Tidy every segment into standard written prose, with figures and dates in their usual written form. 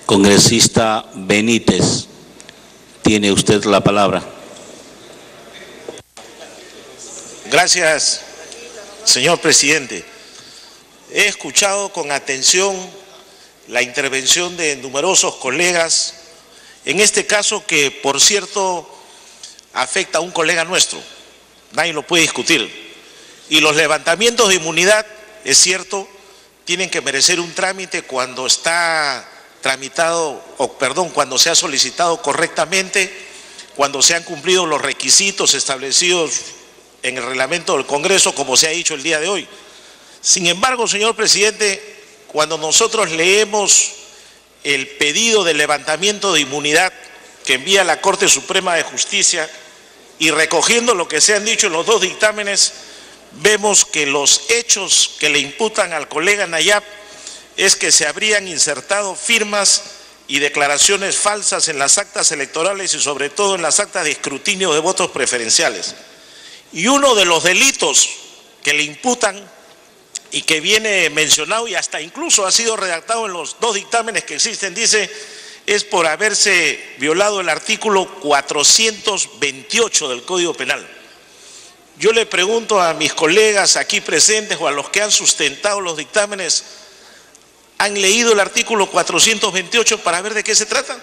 Congresista Benítez, tiene usted la palabra. Gracias, señor presidente. He escuchado con atención la intervención de numerosos colegas, en este caso que, por cierto, afecta a un colega nuestro, nadie lo puede discutir. Y los levantamientos de inmunidad, es cierto, tienen que merecer un trámite cuando está tramitado, cuando se ha solicitado correctamente, cuando se han cumplido los requisitos establecidos en el reglamento del Congreso, como se ha dicho el día de hoy. Sin embargo, señor presidente, cuando nosotros leemos el pedido de levantamiento de inmunidad que envía la Corte Suprema de Justicia y recogiendo lo que se han dicho en los dos dictámenes, vemos que los hechos que le imputan al colega Nayab es que se habrían insertado firmas y declaraciones falsas en las actas electorales y sobre todo en las actas de escrutinio de votos preferenciales. Y uno de los delitos que le imputan y que viene mencionado y hasta incluso ha sido redactado en los dos dictámenes que existen, dice, es por haberse violado el artículo 428 del Código Penal. Yo le pregunto a mis colegas aquí presentes o a los que han sustentado los dictámenes, ¿han leído el artículo 428 para ver de qué se trata?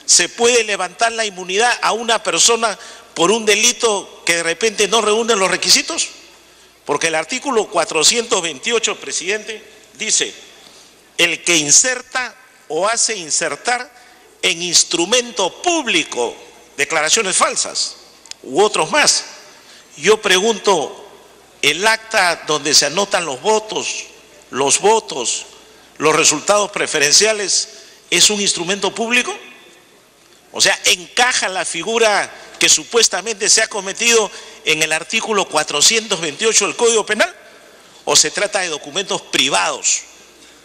¿Se puede levantar la inmunidad a una persona por un delito que de repente no reúne los requisitos? Porque el artículo 428, presidente, dice, el que inserta o hace insertar en instrumento público declaraciones falsas u otros más. Yo pregunto, ¿el acta donde se anotan los votos, los resultados preferenciales, es un instrumento público? O sea, ¿encaja la figura que supuestamente se ha cometido en el artículo 428 del Código Penal? ¿O se trata de documentos privados,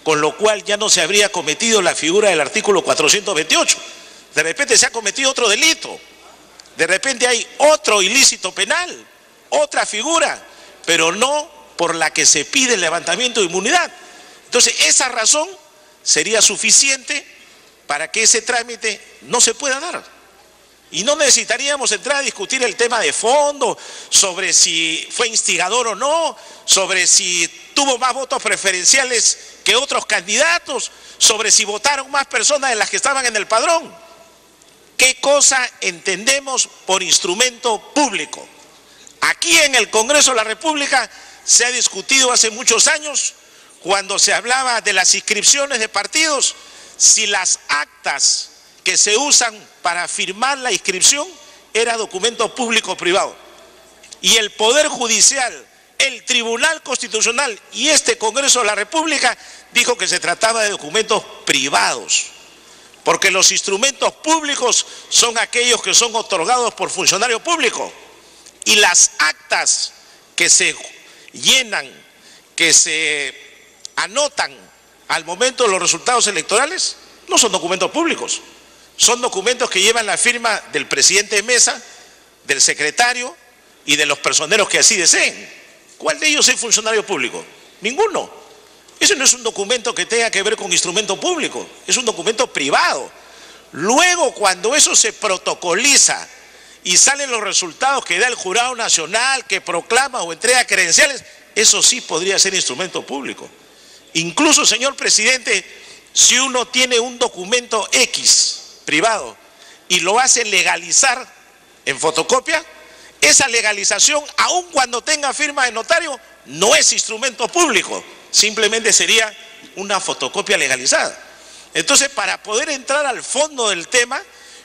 con lo cual ya no se habría cometido la figura del artículo 428? De repente se ha cometido otro delito, de repente hay otro ilícito penal, otra figura, pero no por la que se pide el levantamiento de inmunidad. Entonces, esa razón sería suficiente para que ese trámite no se pueda dar. Y no necesitaríamos entrar a discutir el tema de fondo, sobre si fue instigador o no, sobre si tuvo más votos preferenciales que otros candidatos, sobre si votaron más personas de las que estaban en el padrón. ¿Qué cosa entendemos por instrumento público? Aquí en el Congreso de la República se ha discutido hace muchos años, cuando se hablaba de las inscripciones de partidos, si las actas que se usan para firmar la inscripción era documento público o privado. Y el Poder Judicial, el Tribunal Constitucional y este Congreso de la República dijo que se trataba de documentos privados, porque los instrumentos públicos son aquellos que son otorgados por funcionario público, y las actas que se llenan, que se anotan al momento de los resultados electorales, no son documentos públicos, son documentos que llevan la firma del presidente de mesa, del secretario y de los personeros que así deseen. ¿Cuál de ellos es funcionario público? Ninguno. Eso no es un documento que tenga que ver con instrumento público, es un documento privado. Luego, cuando eso se protocoliza y salen los resultados que da el Jurado Nacional, que proclama o entrega credenciales, eso sí podría ser instrumento público. Incluso, señor presidente, si uno tiene un documento X privado y lo hace legalizar en fotocopia, esa legalización, aun cuando tenga firma de notario, no es instrumento público, simplemente sería una fotocopia legalizada. Entonces, para poder entrar al fondo del tema,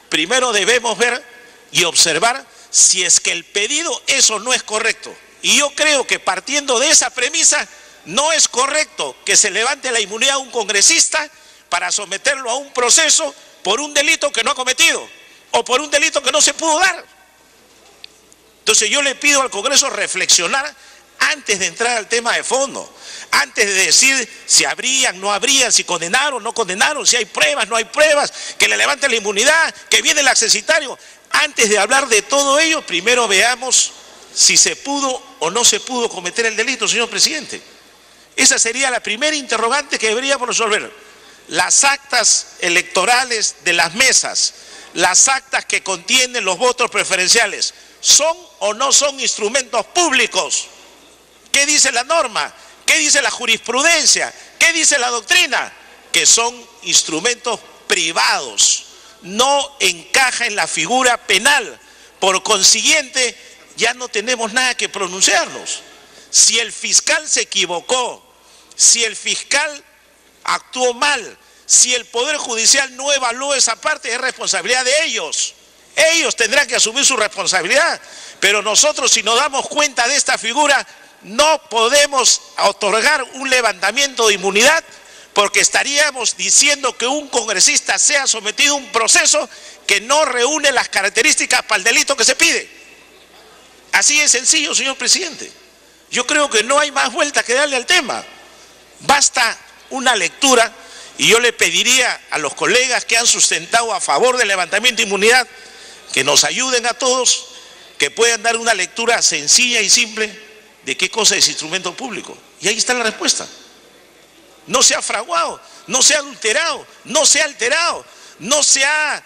primero debemos ver y observar si es que el pedido eso no es correcto. Y yo creo que partiendo de esa premisa, no es correcto que se levante la inmunidad a un congresista para someterlo a un proceso por un delito que no ha cometido o por un delito que no se pudo dar. Entonces yo le pido al Congreso reflexionar antes de entrar al tema de fondo, antes de decir si habrían, no habrían, si condenaron, no condenaron, si hay pruebas, no hay pruebas, que le levanten la inmunidad, que viene el accesitario. Antes de hablar de todo ello, primero veamos si se pudo o no se pudo cometer el delito, señor presidente. Esa sería la primera interrogante que deberíamos resolver. las actas electorales de las mesas, las actas que contienen los votos preferenciales, ¿son o no son instrumentos públicos? ¿Qué dice la norma? ¿Qué dice la jurisprudencia? ¿Qué dice la doctrina? Que son instrumentos privados, no encaja en la figura penal. Por consiguiente, ya no tenemos nada que pronunciarnos. Si el fiscal se equivocó, si el fiscal actuó mal, si el Poder Judicial no evaluó esa parte, es responsabilidad de ellos. Ellos tendrán que asumir su responsabilidad. Pero nosotros, si nos damos cuenta de esta figura, no podemos otorgar un levantamiento de inmunidad, porque estaríamos diciendo que un congresista sea sometido a un proceso que no reúne las características para el delito que se pide. Así es sencillo, señor presidente. Yo creo que no hay más vuelta que darle al tema. Basta una lectura, y yo le pediría a los colegas que han sustentado a favor del levantamiento de inmunidad que nos ayuden a todos, que puedan dar una lectura sencilla y simple de qué cosa es instrumento público. Y ahí está la respuesta. No se ha fraguado, no se ha adulterado, no se ha alterado, no se ha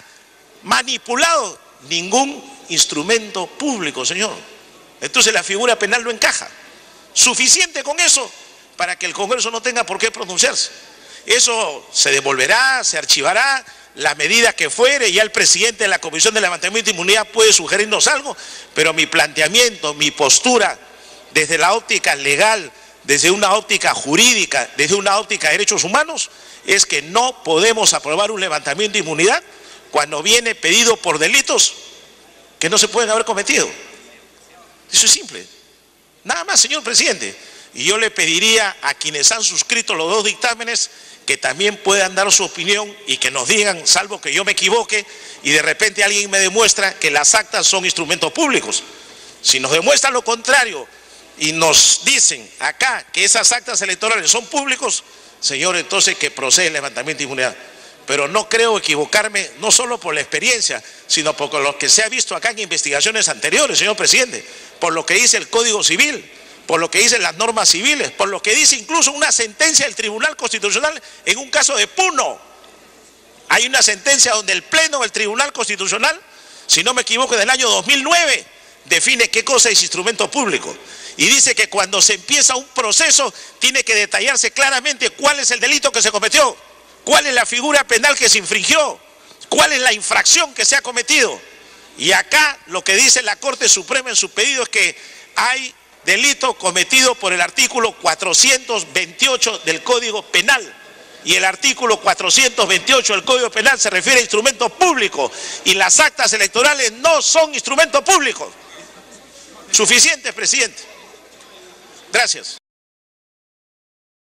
manipulado ningún instrumento público, señor. Entonces la figura penal no encaja. Suficiente con eso para que el Congreso no tenga por qué pronunciarse. Eso se devolverá, se archivará, la medida que fuere, ya el presidente de la Comisión de Levantamiento de Inmunidad puede sugerirnos algo, pero mi planteamiento, mi postura, desde la óptica legal, desde una óptica jurídica, desde una óptica de derechos humanos, es que no podemos aprobar un levantamiento de inmunidad cuando viene pedido por delitos que no se pueden haber cometido. Eso es simple. Nada más, señor presidente. Y yo le pediría a quienes han suscrito los dos dictámenes que también puedan dar su opinión y que nos digan, salvo que yo me equivoque y de repente alguien me demuestra que las actas son instrumentos públicos. Si nos demuestran lo contrario y nos dicen acá que esas actas electorales son públicos, señor, entonces que procede el levantamiento de inmunidad. Pero no creo equivocarme, no solo por la experiencia, sino por lo que se ha visto acá en investigaciones anteriores, señor presidente, por lo que dice el Código Civil, por lo que dicen las normas civiles, por lo que dice incluso una sentencia del Tribunal Constitucional en un caso de Puno. Hay una sentencia donde el Pleno del Tribunal Constitucional, si no me equivoco, del año 2009, define qué cosa es instrumento público. Y dice que cuando se empieza un proceso tiene que detallarse claramente cuál es el delito que se cometió, cuál es la figura penal que se infringió, cuál es la infracción que se ha cometido. Y acá lo que dice la Corte Suprema en su pedido es que hay delito cometido por el artículo 428 del Código Penal. Y el artículo 428 del Código Penal se refiere a instrumentos públicos y las actas electorales no son instrumentos públicos. Suficiente, presidente. Gracias.